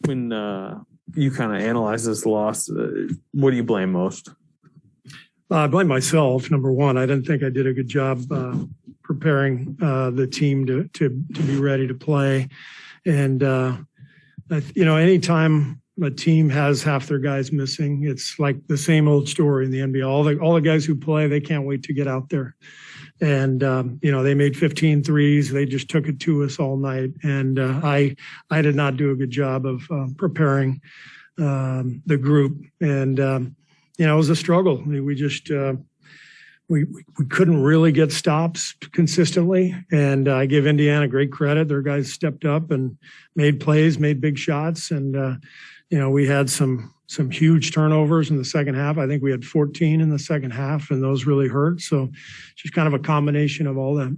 When you kind of analyze this loss, what do you blame most? I blame myself. Number one, I didn't think I did a good job preparing the team to be ready to play. And, anytime a team has half their guys missing, it's like the same old story in the NBA. All the guys who play, they can't wait to get out there. And, they made 15 threes. They just took it to us all night. And I did not do a good job of preparing the group. And, it was a struggle. I mean, we just we couldn't really get stops consistently. And I give Indiana great credit. Their guys stepped up and made plays, made big shots. And, we had some huge turnovers in the second half. I think we had 14 in the second half, and those really hurt. So just kind of a combination of all that.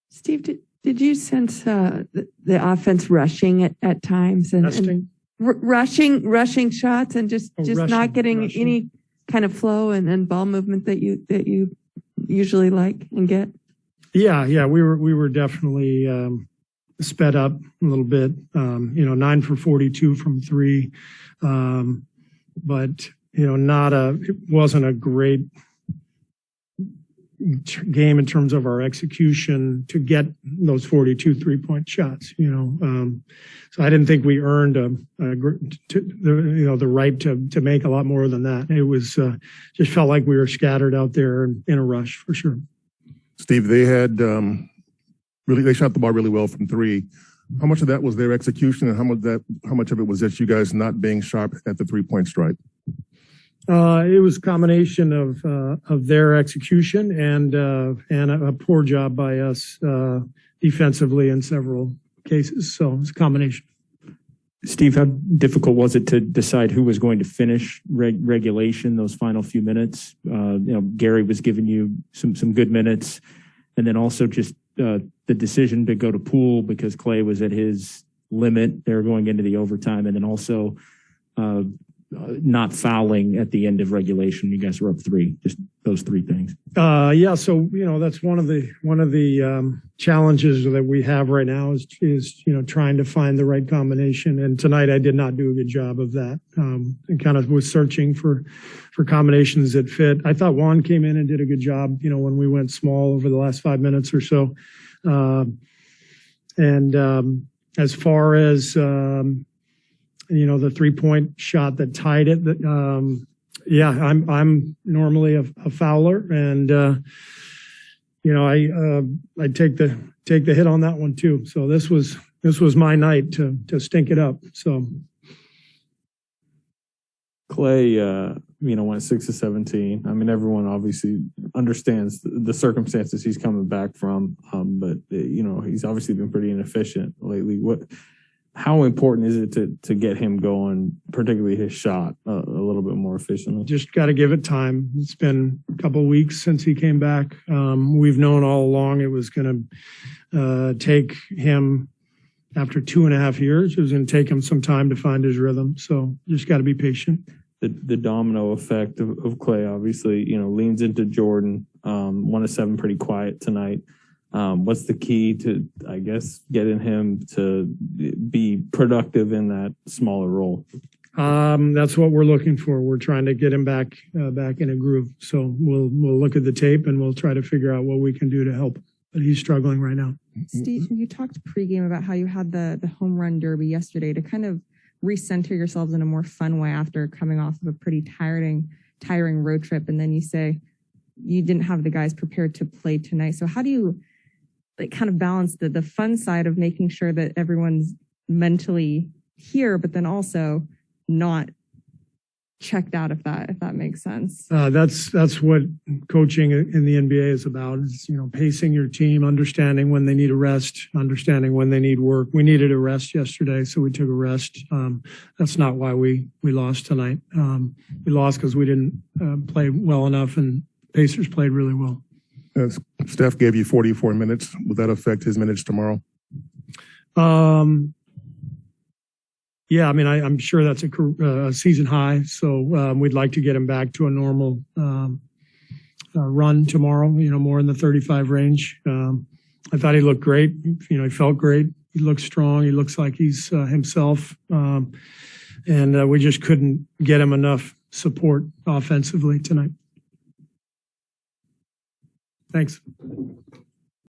Steve, did you sense the offense rushing at times and rushing shots and just not getting any kind of flow and ball movement that you usually like and get? Yeah, we were definitely sped up a little bit. 9 for 42 from three, but it wasn't a great game in terms of our execution to get those 42 3-point shots. So I didn't think we earned the right to make a lot more than that. It was just felt like we were scattered out there in a rush for sure. Steve, they had they shot the ball really well from three. How much of that was their execution, and how much of it was just you guys not being sharp at the 3-point strike? It was a combination of their execution and a poor job by us defensively in several cases. So it's a combination. Steve, how difficult was it to decide who was going to finish regulation those final few minutes? Gary was giving you some good minutes, and then also just the decision to go to Poole because Clay was at his limit. They were going into the overtime, and then also not fouling at the end of regulation. You guys were up 3. Just those 3 things. So that's one of the challenges that we have right now is trying to find the right combination. And tonight I did not do a good job of that. And kind of was searching for combinations that fit. I thought Juan came in and did a good job. When we went small over the last 5 minutes or so. As far as the 3-point shot that tied it. I'm normally a fouler, and I take the hit on that one too. So this was my night to stink it up. So Clay, went 6 of 17. I mean, everyone obviously understands the circumstances he's coming back from, but he's obviously been pretty inefficient lately. How important is it to get him going, particularly his shot, a little bit more efficiently? Just got to give it time. It's been a couple of weeks since he came back. We've known all along it was going to take him, after 2.5 years, it was going to take him some time to find his rhythm. So just got to be patient. The domino effect of Clay, obviously, leans into Jordan. 1 of 7, pretty quiet tonight. What's the key to, I guess, getting him to be productive in that smaller role? That's what we're looking for. We're trying to get him back in a groove. So we'll look at the tape and we'll try to figure out what we can do to help. But he's struggling right now. Steve, you talked pregame about how you had the home run derby yesterday to kind of recenter yourselves in a more fun way after coming off of a pretty tiring road trip. And then you say you didn't have the guys prepared to play tonight. So how do you kind of balance the fun side of making sure that everyone's mentally here, but then also not checked out, if that makes sense? That's what coaching in the NBA is about. Is pacing your team, understanding when they need a rest, understanding when they need work. We needed a rest yesterday, so we took a rest. That's not why we lost tonight. We lost because we didn't play well enough, and Pacers played really well. Steph gave you 44 minutes. Would that affect his minutes tomorrow? Yeah, I mean, I'm sure that's a season high. So we'd like to get him back to a normal run tomorrow, more in the 35 range. I thought he looked great. He felt great. He looks strong. He looks like he's himself. And we just couldn't get him enough support offensively tonight. Thanks.